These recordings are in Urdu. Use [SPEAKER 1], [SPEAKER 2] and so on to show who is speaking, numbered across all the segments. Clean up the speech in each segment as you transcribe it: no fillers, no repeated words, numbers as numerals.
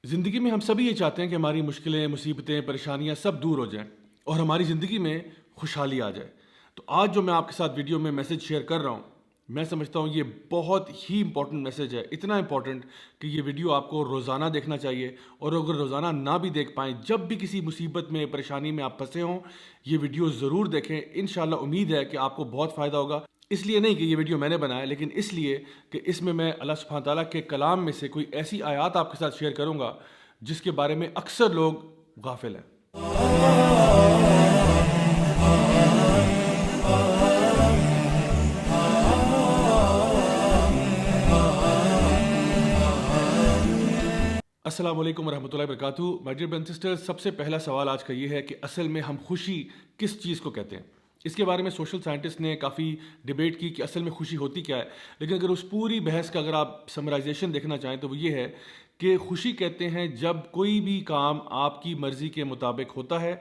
[SPEAKER 1] زندگی میں ہم سبھی یہ چاہتے ہیں کہ ہماری مشکلیں، مصیبتیں، پریشانیاں سب دور ہو جائیں اور ہماری زندگی میں خوشحالی آ جائے۔ تو آج جو میں آپ کے ساتھ ویڈیو میں میسج شیئر کر رہا ہوں، میں سمجھتا ہوں یہ بہت ہی امپورٹنٹ میسج ہے، اتنا امپورٹنٹ کہ یہ ویڈیو آپ کو روزانہ دیکھنا چاہیے، اور اگر روزانہ نہ بھی دیکھ پائیں، جب بھی کسی مصیبت میں، پریشانی میں آپ پھنسے ہوں، یہ ویڈیو ضرور دیکھیں۔ انشاءاللہ امید ہے کہ آپ کو بہت فائدہ ہوگا۔ اس لیے نہیں کہ یہ ویڈیو میں نے بنایا، لیکن اس لیے کہ اس میں اللہ سبحانہ تعالیٰ کے کلام میں سے کوئی ایسی آیات آپ کے ساتھ شیئر کروں گا جس کے بارے میں اکثر لوگ غافل ہیں۔ السلام علیکم ورحمۃ اللہ وبرکاتہ۔ My dear brothers and sisters, سب سے پہلا سوال آج کا یہ ہے کہ اصل میں ہم خوشی کس چیز کو کہتے ہیں؟ اس کے بارے میں سوشل سائنٹسٹ نے کافی ڈیبیٹ کی کہ اصل میں خوشی ہوتی کیا ہے، لیکن اگر اس پوری بحث کا اگر آپ سمرائزیشن دیکھنا چاہیں تو وہ یہ ہے کہ خوشی کہتے ہیں جب کوئی بھی کام آپ کی مرضی کے مطابق ہوتا ہے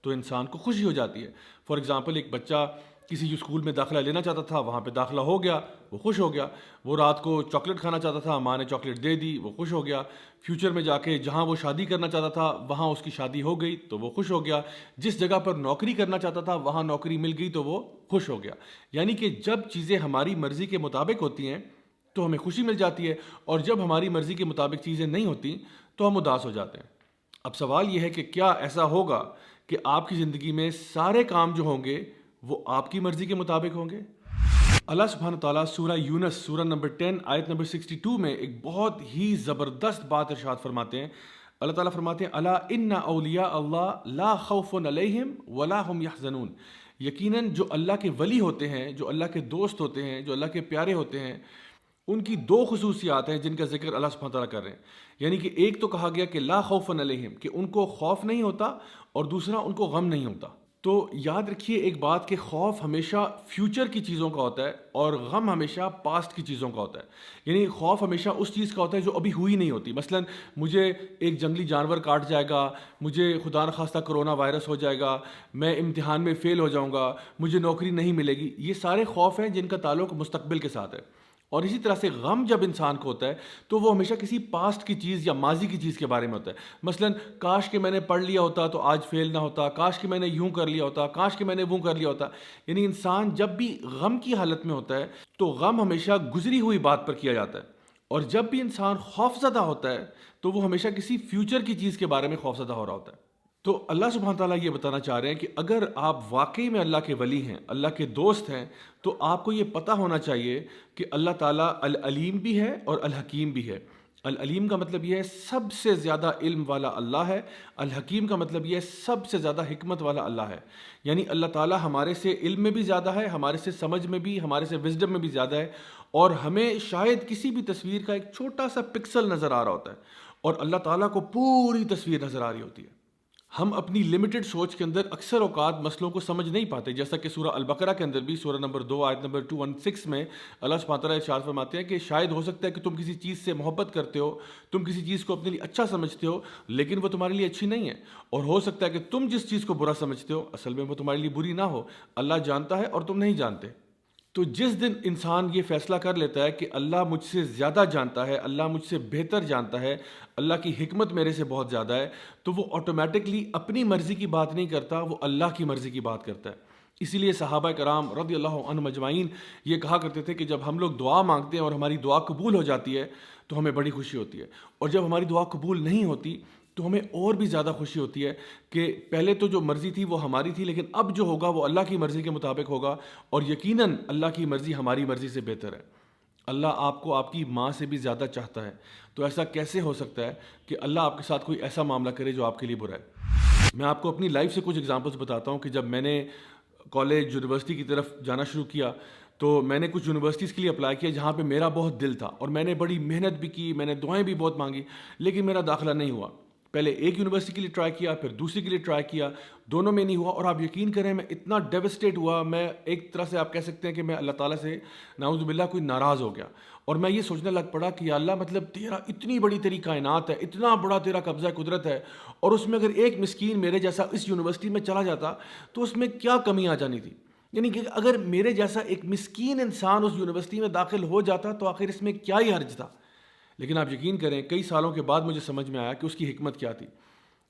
[SPEAKER 1] تو انسان کو خوشی ہو جاتی ہے۔ فار ایگزامپل، ایک بچہ کسی اسکول میں داخلہ لینا چاہتا تھا، وہاں پہ داخلہ ہو گیا، وہ خوش ہو گیا۔ وہ رات کو چاکلیٹ کھانا چاہتا تھا، ماں نے چاکلیٹ دے دی، وہ خوش ہو گیا۔ فیوچر میں جا کے جہاں وہ شادی کرنا چاہتا تھا وہاں اس کی شادی ہو گئی تو وہ خوش ہو گیا۔ جس جگہ پر نوکری کرنا چاہتا تھا وہاں نوکری مل گئی تو وہ خوش ہو گیا۔ یعنی کہ جب چیزیں ہماری مرضی کے مطابق ہوتی ہیں تو ہمیں خوشی مل جاتی ہے، اور جب ہماری مرضی کے مطابق چیزیں نہیں ہوتی تو ہم اداس ہو جاتے ہیں۔ اب سوال یہ ہے کہ کیا ایسا ہوگا کہ آپ کی زندگی میں سارے کام جو ہوں گے وہ آپ کی مرضی کے مطابق ہوں گے؟ اللہ سبحانہ تعالیٰ سورہ یونس سورہ نمبر 10 آیت نمبر 62 میں ایک بہت ہی زبردست بات ارشاد فرماتے ہیں۔ اللہ تعالیٰ فرماتے ہیں الا ان اولیاء اللہ لا خوف علیہم ولا هم یحزنون۔ یقیناً جو اللہ کے ولی ہوتے ہیں، جو اللہ کے دوست ہوتے ہیں، جو اللہ کے پیارے ہوتے ہیں، ان کی دو خصوصیات ہیں جن کا ذکر اللہ سبحانہ تعالیٰ کر رہے ہیں۔ یعنی کہ ایک تو کہا گیا کہ لا خوف علیہم، کہ ان کو خوف نہیں ہوتا، اور دوسرا ان کو غم نہیں ہوتا۔ تو یاد رکھیے ایک بات کہ خوف ہمیشہ فیوچر کی چیزوں کا ہوتا ہے اور غم ہمیشہ پاسٹ کی چیزوں کا ہوتا ہے۔ یعنی خوف ہمیشہ اس چیز کا ہوتا ہے جو ابھی ہوئی نہیں ہوتی۔ مثلا مجھے ایک جنگلی جانور کاٹ جائے گا، مجھے خدا نخواستہ کرونا وائرس ہو جائے گا، میں امتحان میں فیل ہو جاؤں گا، مجھے نوکری نہیں ملے گی، یہ سارے خوف ہیں جن کا تعلق مستقبل کے ساتھ ہے۔ اور اسی طرح سے غم جب انسان کو ہوتا ہے تو وہ ہمیشہ کسی پاسٹ کی چیز یا ماضی کی چیز کے بارے میں ہوتا ہے۔ مثلا کاش کہ میں نے پڑھ لیا ہوتا تو آج فیل نہ ہوتا، کاش کہ میں نے یوں کر لیا ہوتا، کاش کہ میں نے وہ کر لیا ہوتا۔ یعنی انسان جب بھی غم کی حالت میں ہوتا ہے تو غم ہمیشہ گزری ہوئی بات پر کیا جاتا ہے، اور جب بھی انسان خوف زدہ ہوتا ہے تو وہ ہمیشہ کسی فیوچر کی چیز کے بارے میں خوف زدہ ہو رہا ہوتا ہے۔ تو اللہ سبحانہ تعالیٰ یہ بتانا چاہ رہے ہیں کہ اگر آپ واقعی میں اللہ کے ولی ہیں، اللہ کے دوست ہیں، تو آپ کو یہ پتہ ہونا چاہیے کہ اللہ تعالیٰ العلیم بھی ہے اور الحکیم بھی ہے۔ العلیم کا مطلب یہ ہے سب سے زیادہ علم والا اللہ ہے، الحکیم کا مطلب یہ ہے سب سے زیادہ حکمت والا اللہ ہے۔ یعنی اللہ تعالیٰ ہمارے سے علم میں بھی زیادہ ہے، ہمارے سے سمجھ میں بھی، ہمارے سے وزڈم میں بھی زیادہ ہے، اور ہمیں شاید کسی بھی تصویر کا ایک چھوٹا سا پکسل نظر آ رہا ہوتا ہے، اور اللہ تعالیٰ کو پوری تصویر نظر آ رہی ہوتی ہے۔ ہم اپنی لمیٹڈ سوچ کے اندر اکثر اوقات مسئلوں کو سمجھ نہیں پاتے، جیسا کہ سورہ البقرہ کے اندر بھی سورہ نمبر 2 آیت نمبر 216 میں اللہ سبحانہ تعالیٰ ارشاد فرماتے ہیں کہ شاید ہو سکتا ہے کہ تم کسی چیز سے محبت کرتے ہو، تم کسی چیز کو اپنے لیے اچھا سمجھتے ہو، لیکن وہ تمہارے لیے اچھی نہیں ہے، اور ہو سکتا ہے کہ تم جس چیز کو برا سمجھتے ہو اصل میں وہ تمہارے لیے بری نہ ہو، اللہ جانتا ہے اور تم نہیں جانتے۔ تو جس دن انسان یہ فیصلہ کر لیتا ہے کہ اللہ مجھ سے زیادہ جانتا ہے، اللہ مجھ سے بہتر جانتا ہے، اللہ کی حکمت میرے سے بہت زیادہ ہے، تو وہ آٹومیٹکلی اپنی مرضی کی بات نہیں کرتا، وہ اللہ کی مرضی کی بات کرتا ہے۔ اسی لیے صحابہ کرام رضی اللہ عنہم اجمعین یہ کہا کرتے تھے کہ جب ہم لوگ دعا مانگتے ہیں اور ہماری دعا قبول ہو جاتی ہے تو ہمیں بڑی خوشی ہوتی ہے، اور جب ہماری دعا قبول نہیں ہوتی تو ہمیں اور بھی زیادہ خوشی ہوتی ہے کہ پہلے تو جو مرضی تھی وہ ہماری تھی، لیکن اب جو ہوگا وہ اللہ کی مرضی کے مطابق ہوگا، اور یقیناً اللہ کی مرضی ہماری مرضی سے بہتر ہے۔ اللہ آپ کو آپ کی ماں سے بھی زیادہ چاہتا ہے، تو ایسا کیسے ہو سکتا ہے کہ اللہ آپ کے ساتھ کوئی ایسا معاملہ کرے جو آپ کے لیے برا ہے؟ میں آپ کو اپنی لائف سے کچھ ایگزامپلس بتاتا ہوں کہ جب میں نے کالج یونیورسٹی کی طرف جانا شروع کیا تو میں نے کچھ یونیورسٹیز کے لیے اپلائی کیا جہاں پہ میرا بہت دل تھا، اور میں نے بڑی محنت بھی کی، میں نے دعائیں بھی بہت مانگی، لیکن میرا داخلہ نہیں ہوا۔ پہلے ایک یونیورسٹی کے لیے ٹرائی کیا، پھر دوسری کے لیے ٹرائی کیا، دونوں میں نہیں ہوا، اور آپ یقین کریں میں اتنا ڈیوسٹیٹ ہوا، میں ایک طرح سے آپ کہہ سکتے ہیں کہ میں اللہ تعالیٰ سے نعوذ باللہ کوئی ناراض ہو گیا، اور میں یہ سوچنے لگ پڑا کہ یا اللہ مطلب تیرا اتنی بڑی تیری کائنات ہے، اتنا بڑا تیرا قبضہ قدرت ہے، اور اس میں اگر ایک مسکین میرے جیسا اس یونیورسٹی میں چلا جاتا تو اس میں کیا کمی آ جانی تھی؟ یعنی کہ اگر میرے جیسا ایک مسکین انسان اس یونیورسٹی میں داخل ہو جاتا تو آخر اس میں کیا ہی حرج تھا؟ لیکن آپ یقین کریں کئی سالوں کے بعد مجھے سمجھ میں آیا کہ اس کی حکمت کیا تھی.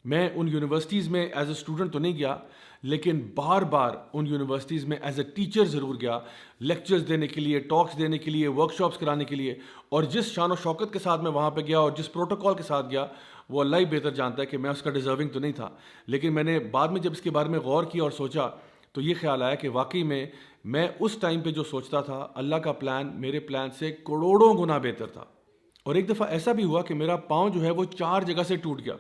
[SPEAKER 1] میں ان یونیورسٹیز میں ایز اے اسٹوڈنٹ تو نہیں گیا, لیکن بار بار ان یونیورسٹیز میں ایز اے ٹیچر ضرور گیا, لیکچرز دینے کے لیے, ٹاکس دینے کے لیے, ورک شاپس کرانے کے لیے. اور جس شان و شوکت کے ساتھ میں وہاں پہ گیا اور جس پروٹوکول کے ساتھ گیا, وہ اللہ ہی بہتر جانتا ہے کہ میں اس کا ڈیزرونگ تو نہیں تھا. لیکن میں نے بعد میں جب اس کے بارے میں غور کیا اور سوچا تو یہ خیال آیا کہ واقعی میں اس ٹائم پہ جو سوچتا تھا, اللہ کا پلان میرے پلان سے کروڑوں گنا بہتر تھا. اور ایک دفعہ ایسا بھی ہوا کہ میرا پاؤں جو ہے وہ 4 جگہ سے ٹوٹ گیا,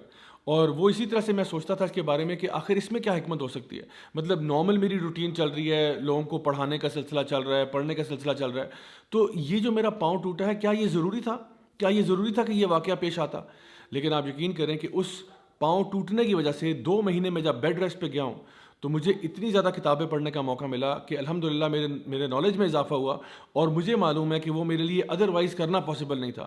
[SPEAKER 1] اور وہ اسی طرح سے میں سوچتا تھا اس کے بارے میں کہ آخر اس میں کیا حکمت ہو سکتی ہے. مطلب نارمل میری روٹین چل رہی ہے, لوگوں کو پڑھانے کا سلسلہ چل رہا ہے, پڑھنے کا سلسلہ چل رہا ہے, تو یہ جو میرا پاؤں ٹوٹا ہے, کیا یہ ضروری تھا؟ کیا یہ ضروری تھا کہ یہ واقعہ پیش آتا؟ لیکن آپ یقین کریں کہ اس پاؤں ٹوٹنے کی وجہ سے 2 مہینے میں جب بیڈ ریسٹ پہ گیا ہوں تو مجھے اتنی زیادہ کتابیں پڑھنے کا موقع ملا کہ الحمدللہ میرے نالج میں اضافہ ہوا, اور مجھے معلوم ہے کہ وہ میرے لیے ادروائز کرنا پاسبل نہیں تھا.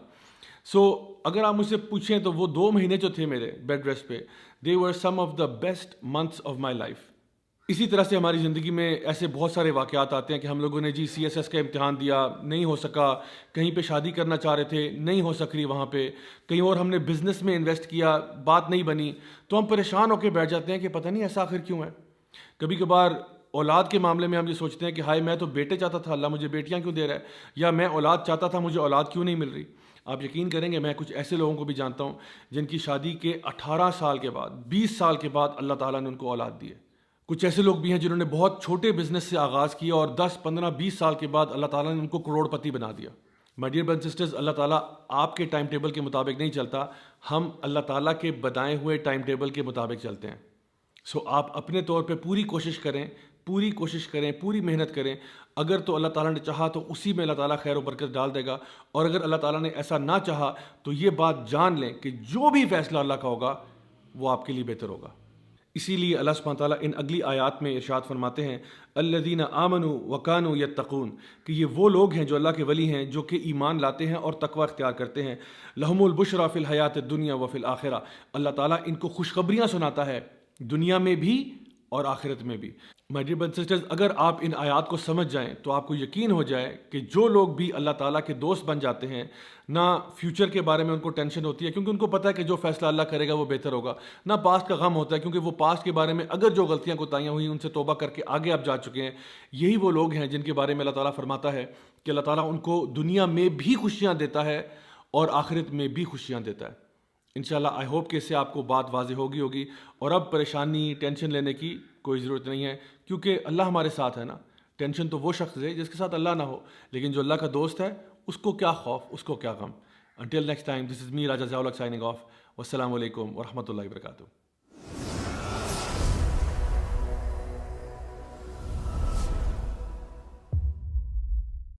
[SPEAKER 1] سو اگر آپ مجھ سے پوچھیں تو وہ 2 مہینے جو تھے میرے بیڈ ریسٹ پہ, they were some of the best months of my life. اسی طرح سے ہماری زندگی میں ایسے بہت سارے واقعات آتے ہیں کہ ہم لوگوں نے جی CSS کا امتحان دیا, نہیں ہو سکا, کہیں پہ شادی کرنا چاہ رہے تھے, نہیں ہو سک رہی وہاں پہ, کہیں اور ہم نے بزنس میں انویسٹ کیا, بات نہیں بنی, تو ہم پریشان ہو کے بیٹھ جاتے ہیں کہ پتہ نہیں ایسا آخر کیوں ہے. کبھی کبھار اولاد کے معاملے میں ہم یہ سوچتے ہیں کہ ہائے میں تو بیٹے چاہتا تھا, اللہ مجھے بیٹیاں کیوں دے رہا ہے, یا میں اولاد چاہتا تھا, مجھے اولاد کیوں نہیں مل رہی. آپ یقین کریں گے میں کچھ ایسے لوگوں کو بھی جانتا ہوں جن کی شادی کے 18 سال کے بعد, 20 سال کے بعد اللہ تعالیٰ نے ان کو اولاد دی ہے. کچھ ایسے لوگ بھی ہیں جنہوں نے بہت چھوٹے بزنس سے آغاز کیا اور 10, 15, 20 سال کے بعد اللہ تعالیٰ نے ان کو کروڑ پتی بنا دیا. My dear brothers and sisters, اللہ تعالیٰ آپ کے ٹائم ٹیبل کے مطابق نہیں چلتا, ہم اللہ تعالیٰ کے بتائے ہوئے ٹائم ٹیبل کے مطابق چلتے ہیں. سو آپ اپنے طور پہ پوری کوشش کریں, پوری محنت کریں. اگر تو اللہ تعالیٰ نے چاہا تو اسی میں اللہ تعالیٰ خیر و برکت ڈال دے گا, اور اگر اللہ تعالیٰ نے ایسا نہ چاہا تو یہ بات جان لیں کہ جو بھی فیصلہ اللہ کا ہوگا وہ آپ کے لیے بہتر ہوگا. اسی لیے اللہ سبحانہ تعالیٰ ان اگلی آیات میں ارشاد فرماتے ہیں الذین آمنوا وکانوا یتقون, کہ یہ وہ لوگ ہیں جو اللہ کے ولی ہیں, جو کہ ایمان لاتے ہیں اور تقوی اختیار کرتے ہیں. لہم البشریٰ فی الحیات الدنیا وفی الآخرہ, اللہ تعالیٰ ان کو خوشخبریاں سناتا ہے دنیا میں بھی اور آخرت میں بھی. مائی ڈیئر برادرز سسٹرز, اگر آپ ان آیات کو سمجھ جائیں تو آپ کو یقین ہو جائے کہ جو لوگ بھی اللہ تعالیٰ کے دوست بن جاتے ہیں, نہ فیوچر کے بارے میں ان کو ٹینشن ہوتی ہے کیونکہ ان کو پتہ ہے کہ جو فیصلہ اللہ کرے گا وہ بہتر ہوگا, نہ پاسٹ کا غم ہوتا ہے کیونکہ وہ پاسٹ کے بارے میں اگر جو غلطیاں کوتاہیاں ہوئی ان سے توبہ کر کے آگے آپ جا چکے ہیں. یہی وہ لوگ ہیں جن کے بارے میں اللہ تعالیٰ فرماتا ہے کہ اللہ تعالیٰ ان کو دنیا میں بھی خوشیاں دیتا ہے اور آخرت میں بھی خوشیاں دیتا ہے. انشاءاللہ آئی ہوپ کہ اس سے آپ کو بات واضح ہوگی, اور اب پریشانی ٹینشن لینے کی کوئی ضرورت نہیں ہے کیونکہ اللہ ہمارے ساتھ ہے نا. ٹینشن تو وہ شخص ہے جس کے ساتھ اللہ نہ ہو, لیکن جو اللہ کا دوست ہے اس کو کیا خوف, اس کو کیا غم. Until next time, this is me, Raja Ziaul Haq, signing off. Wassalamu alaikum wa rahmatullahi wa barakatuh.